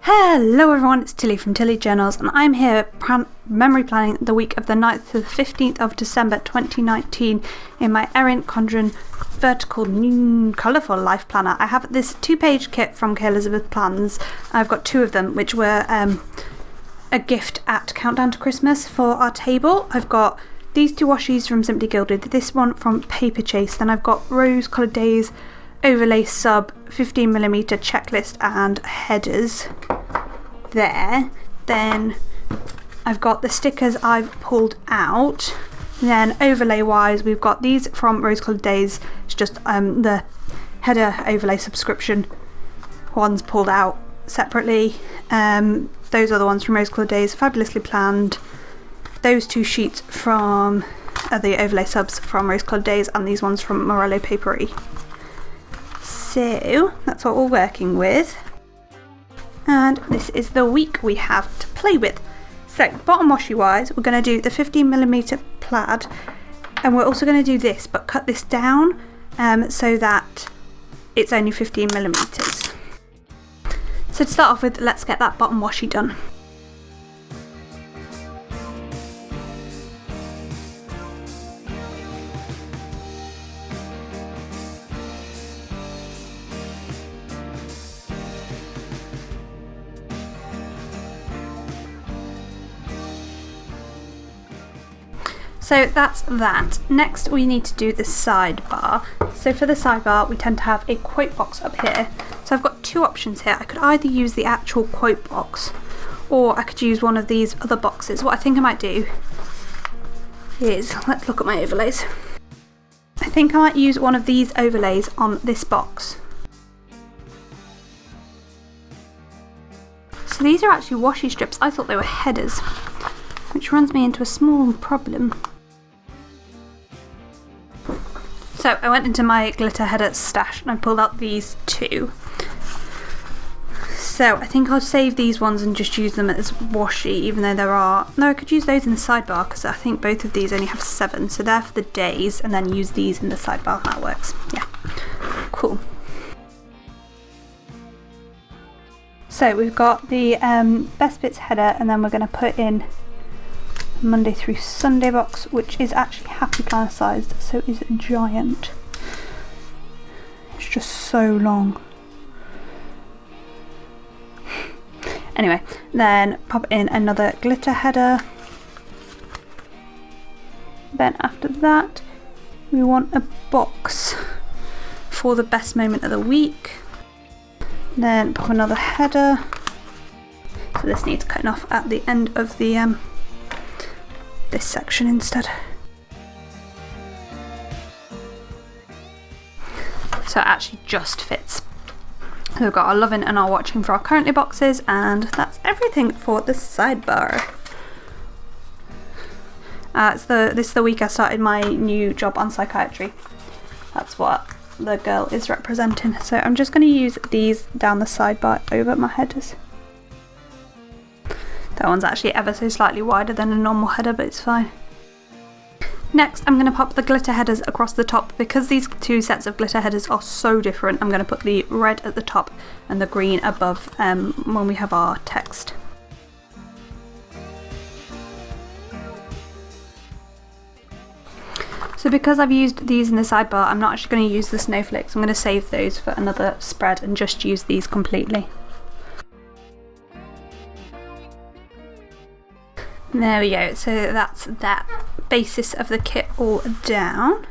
Hello everyone, it's Tilly from Tilly Journals and I'm here memory planning the week of the 9th to the 15th of December 2019 in my Erin Condren vertical colourful life planner. I have this 2-page kit from Kelizabeth plans. I've got 2 of them which were a gift at Countdown to Christmas for our table. I've got these 2 washies from Simply Gilded, this one from Paper Chase, then I've got Rose Coloured Days overlay sub 15mm checklist and headers there. Then I've got the stickers I've pulled out. Then overlay wise we've got these from Rose Coloured Days. It's just the header overlay subscription ones pulled out separately. Those are the ones from Rose Coloured Days, fabulously planned. Those 2 sheets from the overlay subs from Rose Coloured Days, and these ones from Morello Papery. So that's what we're working with, and this is the week we have to play with. So bottom washi wise we're going to do the 15mm plaid, and we're also going to do this but cut this down so that it's only 15mm. So to start off with, let's get that bottom washi done. So that's that. Next we need to do the sidebar. So for the sidebar we tend to have a quote box up here. So I've got 2 options here. I could either use the actual quote box or I could use one of these other boxes. What I think I might do is, let's look at my overlays. I think I might use one of these overlays on this box. So these are actually washi strips. I thought they were headers, which runs me into a small problem. So I went into my glitter header stash and I pulled out these 2. So I think I'll save these ones and just use them as washi, even though there are... No, I could use those in the sidebar because I think both of these only have 7. So they're for the days, and then use these in the sidebar. That works. Yeah. Cool. So we've got the best bits header, and then we're going to put in Monday through Sunday box, which is actually happy planner sized, so it's giant. It's just so long. Anyway, then pop in another glitter header. Then after that we want a box for the best moment of the week. Then pop another header. So this needs cutting off at the end of the this section instead. So it actually just fits. So we've got our loving and our watching for our currently boxes, and that's everything for the sidebar. This is the week I started my new job on psychiatry. That's what the girl is representing. So I'm just going to use these down the sidebar over my headers. That one's actually ever so slightly wider than a normal header, but it's fine. Next, I'm going to pop the glitter headers across the top. Because these 2 sets of glitter headers are so different, I'm going to put the red at the top and the green above when we have our text. So because I've used these in the sidebar, I'm not actually going to use the snowflakes. I'm going to save those for another spread and just use these completely. There we go, so that's that basis of the kit all down.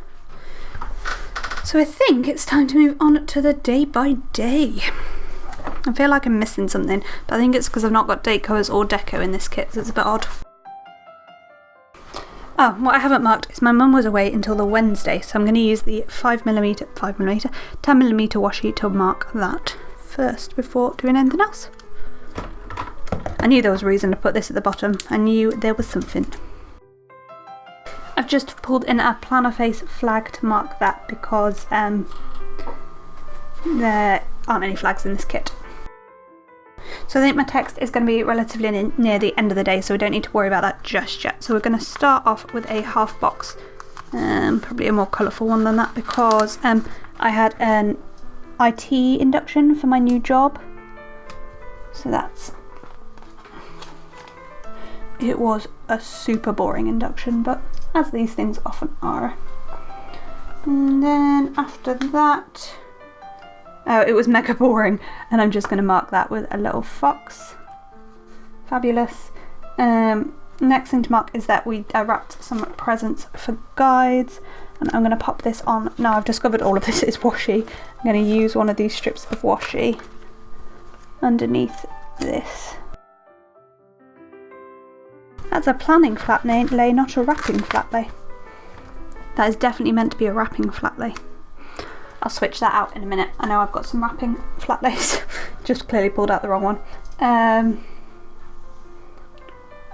So I think it's time to move on to the day by day. I feel like I'm missing something, but I think it's because I've not got date covers or deco in this kit, so it's a bit odd. Oh, what I haven't marked is my mum was away until the Wednesday, so I'm going to use the 10mm washi to mark that first before doing anything else. I knew there was a reason to put this at the bottom. I knew there was something. I've just pulled in a planner face flag to mark that because there aren't any flags in this kit. So I think my text is going to be relatively near the end of the day, so we don't need to worry about that just yet. So we're going to start off with a half box, probably a more colourful one than that, because I had an IT induction for my new job. So it was a super boring induction, but as these things often are. And then after that, oh, it was mega boring, and I'm just going to mark that with a little fox. Fabulous. Next thing to mark is that I wrapped some presents for guides, and I'm going to pop this on. Now I've discovered all of this is washi. I'm going to use one of these strips of washi underneath this. That's a planning flat lay, not a wrapping flat lay. That is definitely meant to be a wrapping flat lay. I'll switch that out in a minute. I know I've got some wrapping flat lays. Just clearly pulled out the wrong one.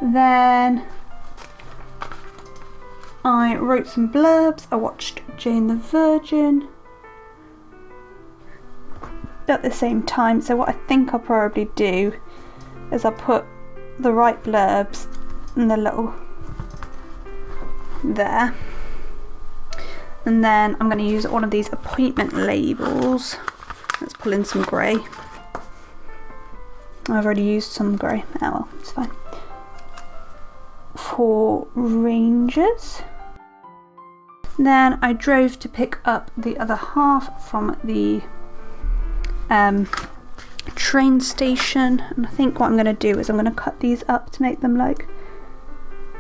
Then I wrote some blurbs. I watched Jane the Virgin at the same time. So what I think I'll probably do is I'll put the right blurbs in the little there. And then I'm going to use one of these appointment labels. Let's pull in some grey. I've already used some grey. Oh well, it's fine. For rangers. Then I drove to pick up the other half from the train station. And I think what I'm going to do is I'm going to cut these up to make them like,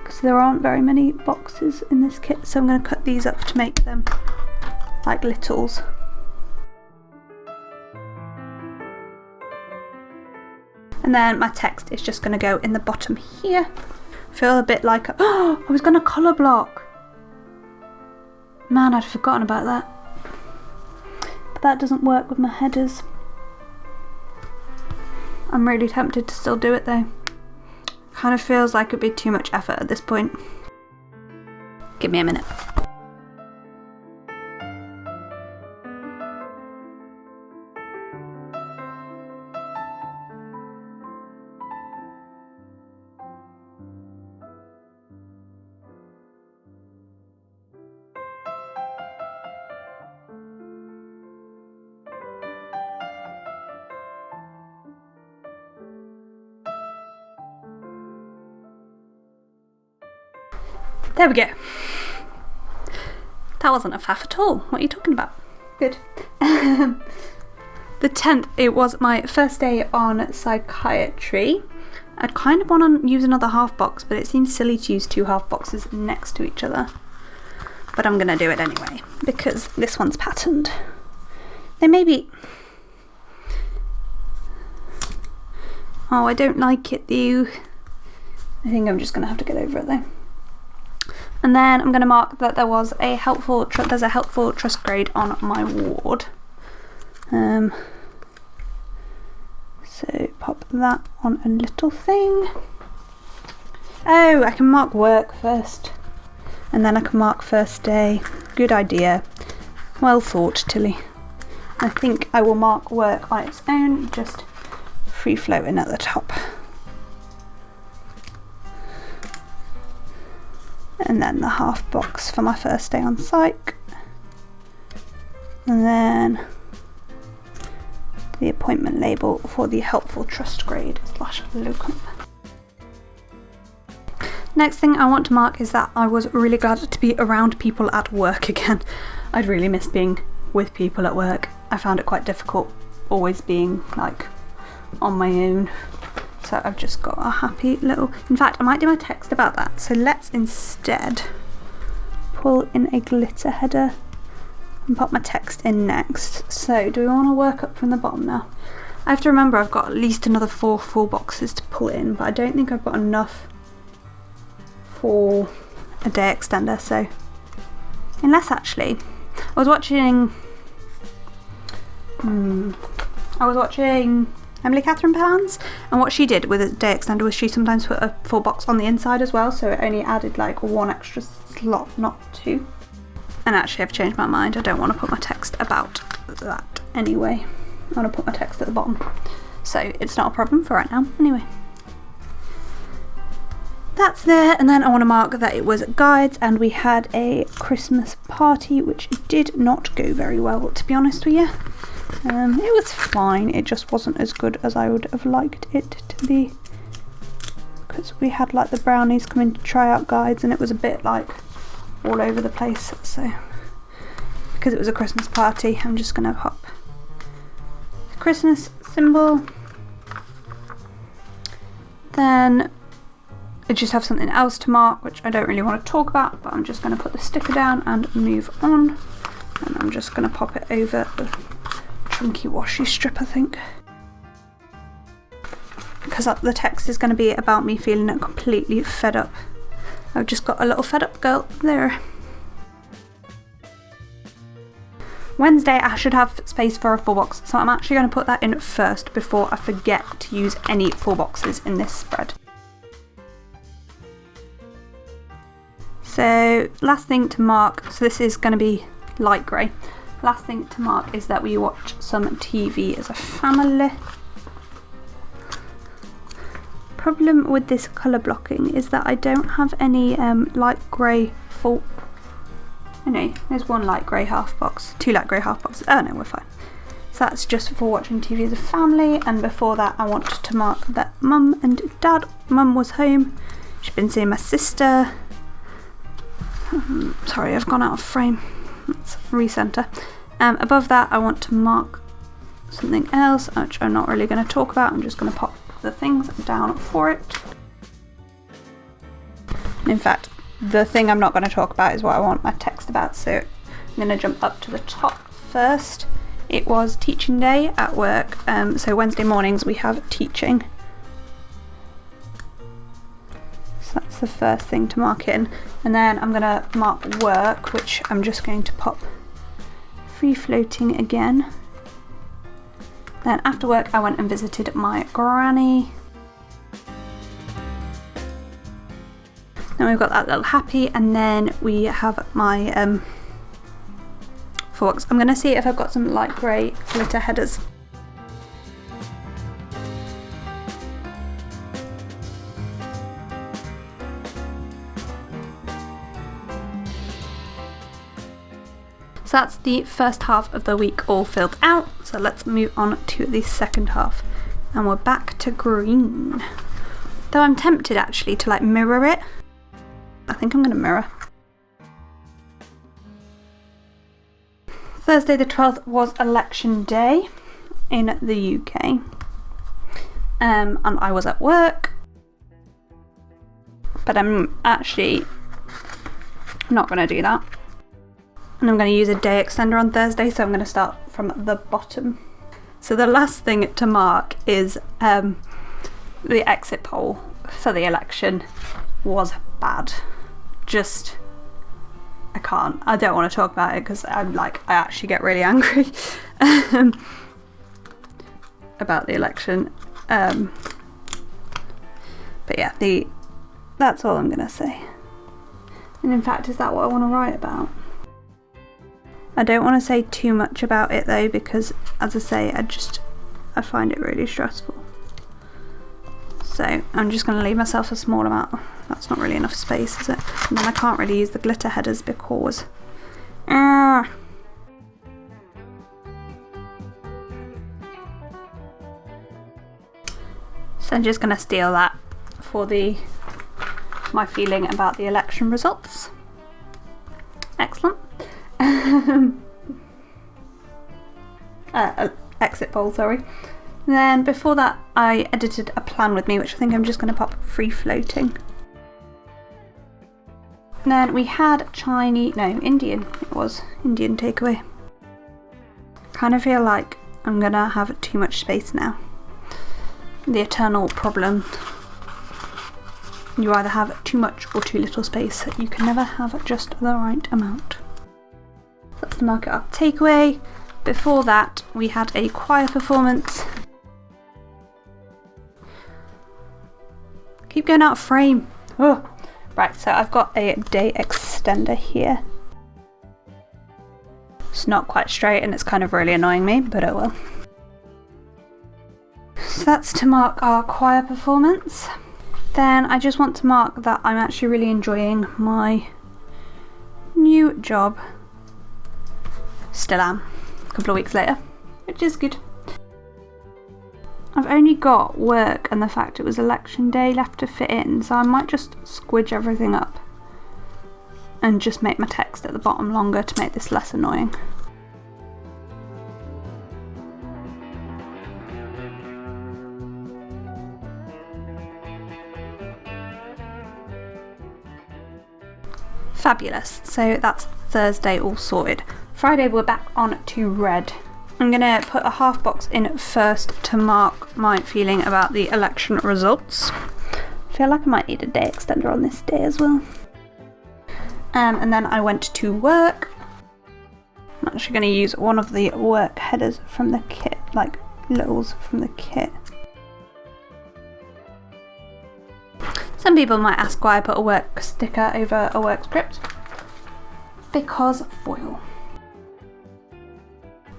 because there aren't very many boxes in this kit, so I'm going to cut these up to make them like littles. And then my text is just going to go in the bottom here. I feel a bit like, oh, I was going to colour block. Man, I'd forgotten about that. But that doesn't work with my headers. I'm really tempted to still do it though. Kind of feels like it'd be too much effort at this point. Give me a minute. There we go. That wasn't a faff at all. What are you talking about? Good. The 10th, it was my first day on psychiatry. I'd kind of want to use another half box, but it seems silly to use two half boxes next to each other. But I'm going to do it anyway, because this one's patterned. They may be... Oh, I don't like it though. I think I'm just going to have to get over it though. And then I'm going to mark that there's a helpful trust grade on my ward. So pop that on a little thing. Oh, I can mark work first. And then I can mark first day. Good idea. Well thought, Tilly. I think I will mark work on its own, just free floating at the top. And then the half box for my first day on psych. And then the appointment label for the helpful trust grade / locum. Next thing I want to mark is that I was really glad to be around people at work again. I'd really missed being with people at work. I found it quite difficult always being like on my own. So I've just got a happy little... In fact, I might do my text about that. So let's instead pull in a glitter header and pop my text in next. So do we want to work up from the bottom now? I have to remember I've got at least another 4 full boxes to pull in, but I don't think I've got enough for a day extender. So unless actually... I was watching Emily Catherine Palance, and what she did with a day extender was she sometimes put a full box on the inside as well, so it only added like 1 extra slot, not 2. And actually I've changed my mind, I don't want to put my text about that anyway. I want to put my text at the bottom, so it's not a problem for right now anyway. That's there, and then I want to mark that it was guides and we had a Christmas party which did not go very well, to be honest with you. It was fine, it just wasn't as good as I would have liked it to be, because we had like the brownies come in to try out guides and it was a bit like all over the place. So because it was a Christmas party, I'm just going to pop the Christmas symbol. Then I just have something else to mark, which I don't really want to talk about, but I'm just going to put the sticker down and move on. And I'm just going to pop it over the chunky washi strip, I think. Because the text is going to be about me feeling completely fed up. I've just got a little fed up girl there. Wednesday I should have space for a full box, so I'm actually going to put that in first before I forget to use any full boxes in this spread. So last thing to mark, so this is going to be light grey. Last thing to mark is that we watch some TV as a family. Problem with this colour blocking is that I don't have any light grey full. No, there's one light grey half box, two light grey half boxes. Oh no, we're fine. So that's just for watching TV as a family, and before that I want to mark that Mum and Dad. Mum was home, she's been seeing my sister. Sorry, I've gone out of frame. Let's recenter. Above that I want to mark something else, which I'm not really going to talk about. I'm just going to pop the things down for it. In fact, the thing I'm not going to talk about is what I want my text about, so I'm going to jump up to the top first. It was teaching day at work, so Wednesday mornings we have teaching. So that's the first thing to mark in, and then I'm going to mark work, which I'm just going to pop free floating again. Then after work I went and visited my granny. Then we've got that little happy, and then we have my forks. I'm going to see if I've got some light grey glitter headers. So that's the first half of the week all filled out. So let's move on to the second half. And we're back to green. Though I'm tempted actually to like mirror it. I think I'm going to mirror. Thursday the 12th was election day in the UK. And I was at work. But I'm actually not going to do that. And I'm going to use a day extender on Thursday, so I'm going to start from the bottom. So the last thing to mark is the exit poll for the election was bad. Just, I don't want to talk about it because I actually get really angry about the election. But yeah, that's all I'm going to say. And in fact, is that what I want to write about? I don't want to say too much about it though, because as I say, I find it really stressful. So I'm just going to leave myself a small amount. That's not really enough space, is it? And then I can't really use the glitter headers because... So I'm just going to steal that for my feeling about the election results. Excellent. Exit poll, sorry. Then before that I edited a plan with me, which I think I'm just going to pop free floating. Then we had Indian. It was Indian takeaway. Kind of feel like I'm going to have too much space now. The eternal problem. You either have too much or too little space. You can never have just the right amount. That's the market up takeaway. Before that we had a choir performance. Keep going out of frame. Oh. Right, so I've got a day extender here. It's not quite straight and it's kind of really annoying me, but oh well. So that's to mark our choir performance. Then I just want to mark that I'm actually really enjoying my new job. Still am. A couple of weeks later. which is good. I've only got work and the fact it was election day left to fit in, so I might just squidge everything up and just make my text at the bottom longer to make this less annoying. Fabulous. So that's Thursday all sorted. Friday we're back on to red. I'm going to put a half box in first to mark my feeling about the election results. I feel like I might need a day extender on this day as well. And then I went to work. I'm actually going to use one of the work headers from the kit, like littles from the kit. Some people might ask why I put a work sticker over a work script. Because foil.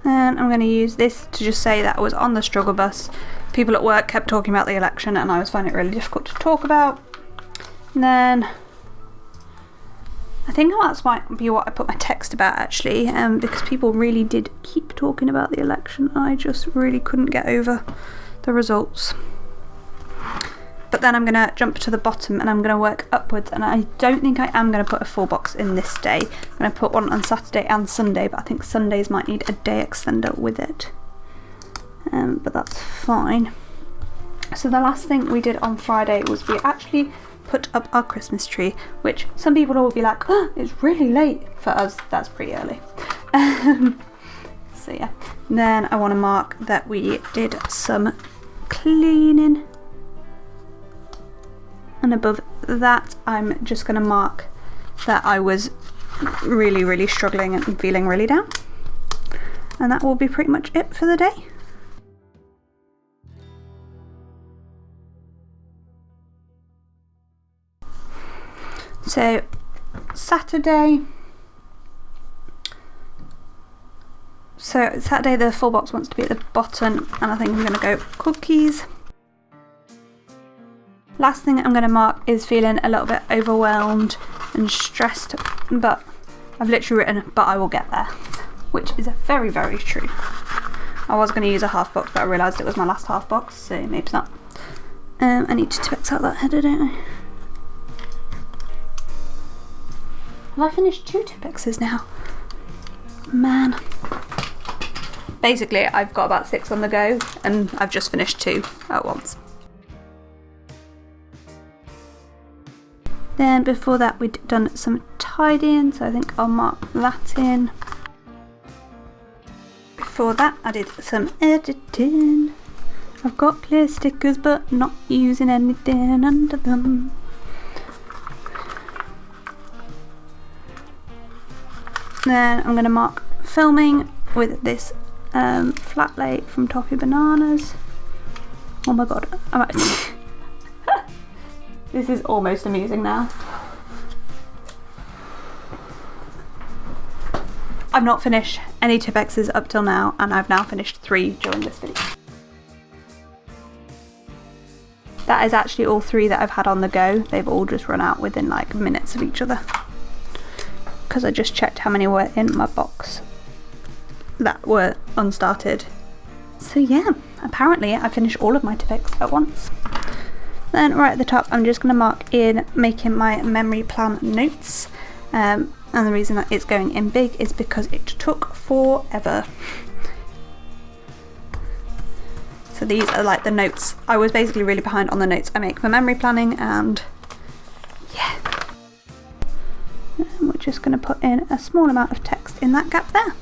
And I'm going to use this to just say that I was on the struggle bus. People at work kept talking about the election and I was finding it really difficult to talk about. And then I think that might be what I put my text about actually, because people really did keep talking about the election and I just really couldn't get over the results. But then I'm going to jump to the bottom and I'm going to work upwards, and I don't think I am going to put a full box in this day. I'm going to put one on Saturday and Sunday, but I think Sundays might need a day extender with it. But that's fine. So the last thing we did on Friday was we actually put up our Christmas tree, which some people will be like, oh, it's really late. For us, that's pretty early. So yeah. Then I want to mark that we did some cleaning. And above that, I'm just going to mark that I was really, really struggling and feeling really down. And that will be pretty much it for the day. So, Saturday. So, Saturday the full box wants to be at the bottom, and I think I'm going to go cookies. Last thing I'm going to mark is feeling a little bit overwhelmed and stressed, but I've literally written, but I will get there, which is very, very true. I was going to use a half box, but I realised it was my last half box, so maybe not. I need to Tipp-Ex out that header, don't I? Have I finished 2 Tipp-Exes now? Man. Basically, I've got about 6 on the go, and I've just finished 2 at once. Then before that we'd done some tidying, so I think I'll mark that in. Before that I did some editing. I've got clear stickers but not using anything under them. Then I'm going to mark filming with this flat lay from Toffee Bananas. Oh my god, I'm actually this is almost amusing now. I've not finished any Tipp-Exes up till now, and I've now finished 3 during this video. That is actually all 3 that I've had on the go. They've all just run out within like minutes of each other. Because I just checked how many were in my box that were unstarted. So yeah, apparently I finished all of my Tipp-Ex at once. Then right at the top I'm just going to mark in making my memory plan notes, and the reason that it's going in big is because it took forever. So these are like the notes. I was basically really behind on the notes I make for memory planning, and yeah. And we're just going to put in a small amount of text in that gap there.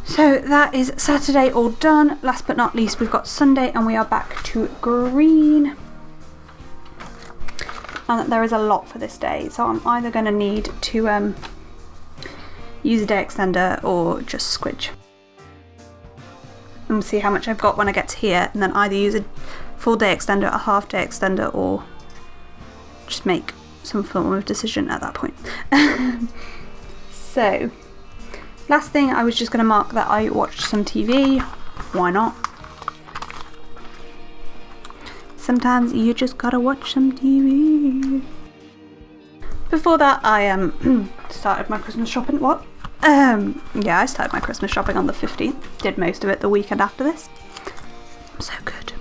So that is Saturday all done. Last but not least, we've got Sunday and we are back to green. And there is a lot for this day, so I'm either going to need to use a day extender or just squidge. And see how much I've got when I get to here, and then either use a full day extender, a half day extender, or just make some form of decision at that point. So, last thing, I was just going to mark that I watched some TV. Why not? Sometimes you just gotta watch some TV. Before that, I started my Christmas shopping. What? Yeah, I started my Christmas shopping on the 15th. Did most of it the weekend after this. So good.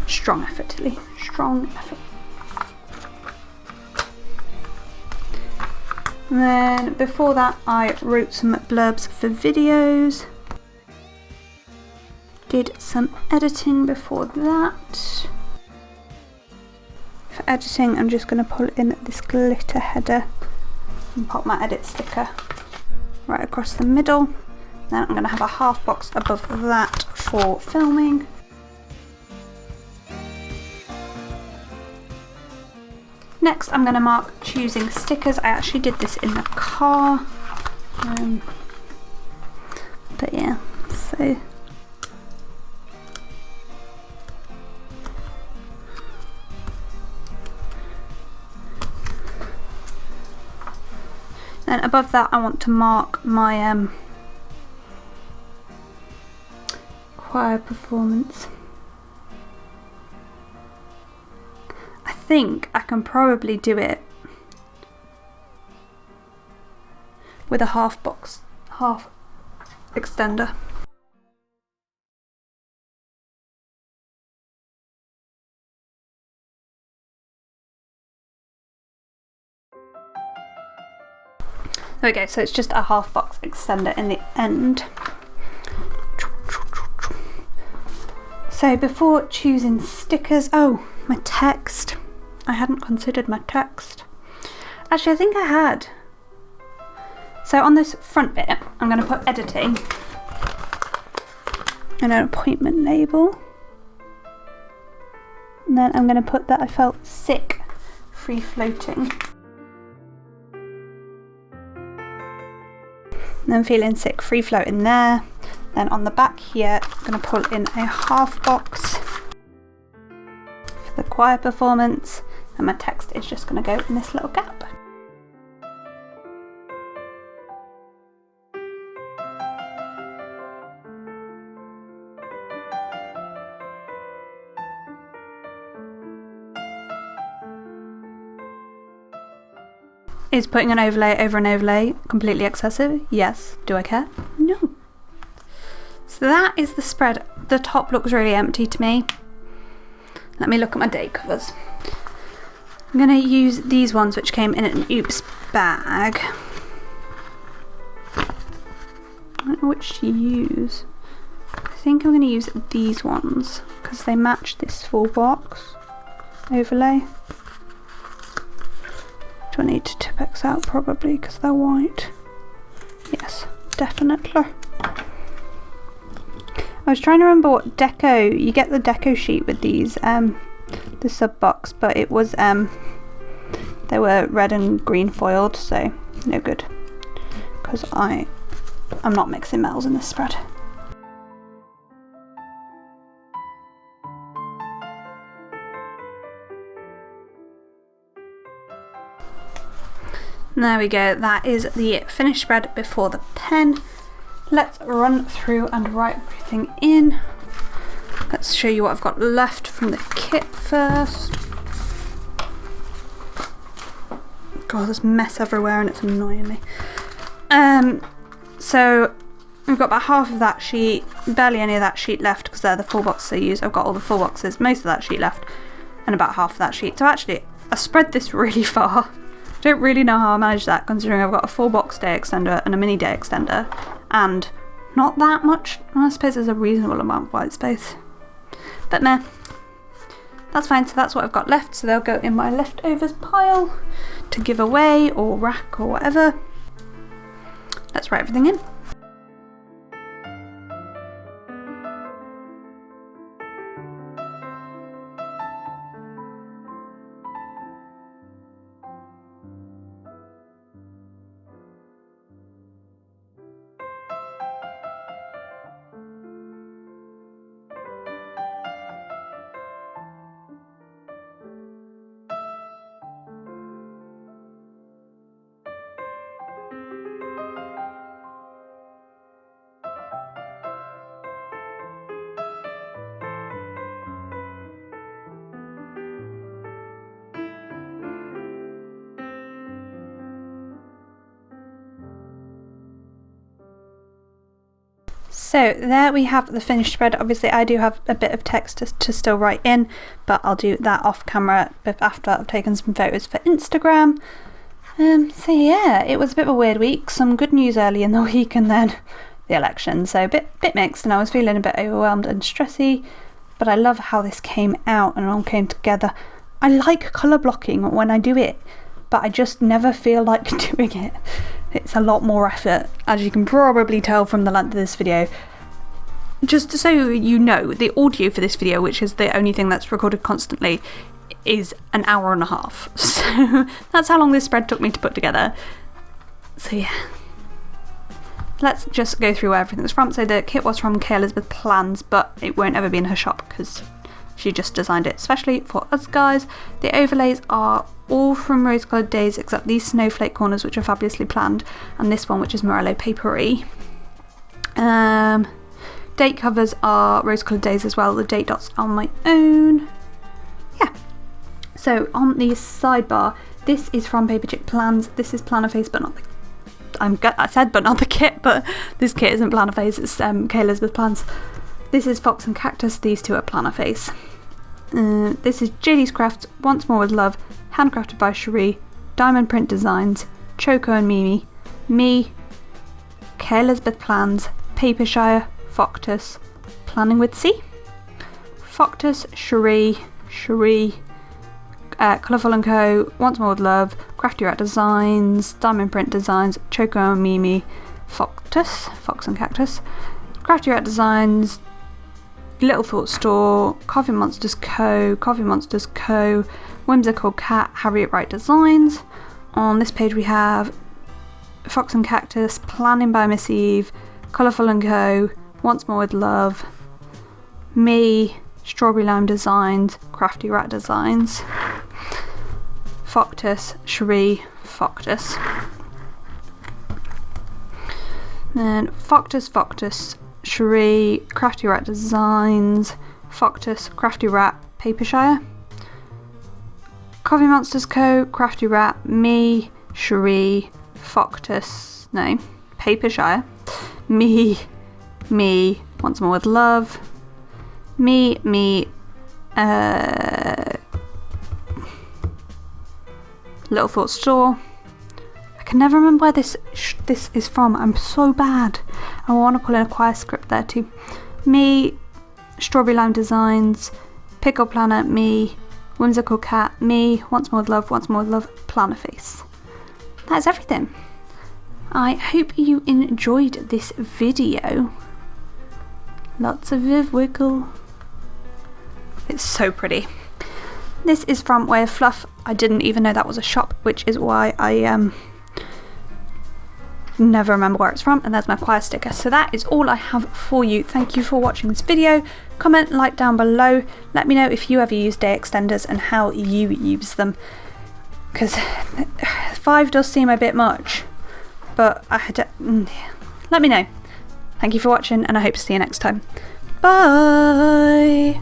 Strong effort, Tilly. Strong effort. And then before that, I wrote some blurbs for videos. Did some editing before that. For editing, I'm just going to pull in this glitter header and pop my edit sticker right across the middle. Then I'm going to have a half box above that for filming. Next, I'm going to mark choosing stickers. I actually did this in the car. But yeah, so. Then above that, I want to mark my choir performance. I think I can probably do it with a half extender. There we go, so it's just a half box extender in the end. So before choosing stickers, oh, my text. I hadn't considered my text. Actually, I think I had. So on this front bit, I'm going to put editing and an appointment label. And then I'm going to put that I felt sick, free floating. And then feeling sick, free floating there. Then on the back here, I'm going to pull in a half box for the choir performance. And my text is just going to go in this little gap. Is putting an overlay over an overlay completely excessive? Yes. Do I care? No. So that is the spread. The top looks really empty to me. Let me look at my day covers. I'm going to use these ones which came in an Oops bag. I don't know which to use. I think I'm going to use these ones because they match this full box overlay. Do I need to Tipp-Ex out? Probably because they're white. Yes, definitely. I was trying to remember what deco, you get the deco sheet with these, the sub box, but it was, they were red and green foiled, so no good. Because I'm not mixing metals in this spread. There we go, that is the finished spread before the pen. Let's run through and write everything in. Let's show you what I've got left from the kit first. God, there's mess everywhere and it's annoying me. So we've got about half of that sheet, barely any of that sheet left because they're the full boxes I use. I've got all the full boxes, most of that sheet left, and about half of that sheet. So actually, I spread this really far. Don't really know how I managed that considering I've got a full box day extender and a mini day extender and not that much. I suppose there's a reasonable amount of white space, but meh, that's fine. So that's what I've got left, so they'll go in my leftovers pile to give away or rack or whatever. Let's write everything in. So there we have the finished spread. Obviously I do have a bit of text to still write in, but I'll do that off camera after I've taken some photos for Instagram. So yeah, it was a bit of a weird week. Some good news early in the week and then the election. So a bit mixed, and I was feeling a bit overwhelmed and stressy, but I love how this came out and it all came together. I like colour blocking when I do it, but I just never feel like doing it. It's a lot more effort, as you can probably tell from the length of this video. Just so you know, the audio for this video, which is the only thing that's recorded constantly, is an hour and a half. So that's how long this spread took me to put together. So yeah. Let's just go through where everything's from. So the kit was from Kelizabeth Plans, but it won't ever be in her shop because she just designed it especially for us guys. The overlays are all from Rose Coloured Days except these snowflake corners, which are fabulously planned, and this one, which is Morello papery. Date covers are Rose Coloured Days as well. The date dots are my own. Yeah. So on the sidebar, this is from Paper Chick Plans. This is Planner Face, but not the I said but not the kit, but this kit isn't Planner Face, it's Kelizabeth Plans. This is Fox and Cactus, these two are Planner Face. This is JD's Crafts, Once More With Love, handcrafted by Cherie, Diamond Print Designs, Choco and Mimi, me, Kelizabeth Plans, Papershire, Foctus, Planning with C, Foctus, Cherie, Colourful & Co, Once More With Love, Crafty Rat Designs, Diamond Print Designs, Choco and Mimi, Foctus, Fox and Cactus, Crafty Rat Designs, Little Thought Store, Coffee Monsters Co, Whimsical Cat, Harriet Wright Designs. On this page we have Fox and Cactus, Planning by Miss Eve, Colourful & Co, Once More With Love, me, Strawberry Lime Designs, Crafty Rat Designs, Foctus, Cherie, Foctus. Then Foctus, Cherie, Crafty Rat Designs, Foctus, Crafty Rat, Papershire, Coffee Monsters Co, Crafty Rat, me, Cherie, Foctus, no, Papershire, me, Once More With Love, me, Little Thought Store. I can never remember where this is from. I'm so bad. I want to call in a choir script there too. Me, Strawberry Lime Designs, Pickle Planner, me, Whimsical Cat, me, Once More With Love, Planner Face. That's everything. I hope you enjoyed this video. Lots of Viv Wiggle. It's so pretty. This is from Way of Fluff. I didn't even know that was a shop, which is why I never remember where it's from, and there's my choir sticker. So that is all I have for you. Thank you for watching this video. Comment, like down below. Let me know if you ever use day extenders and how you use them, because 5 does seem a bit much, but let me know. Thank you for watching, and I hope to see you next time. Bye!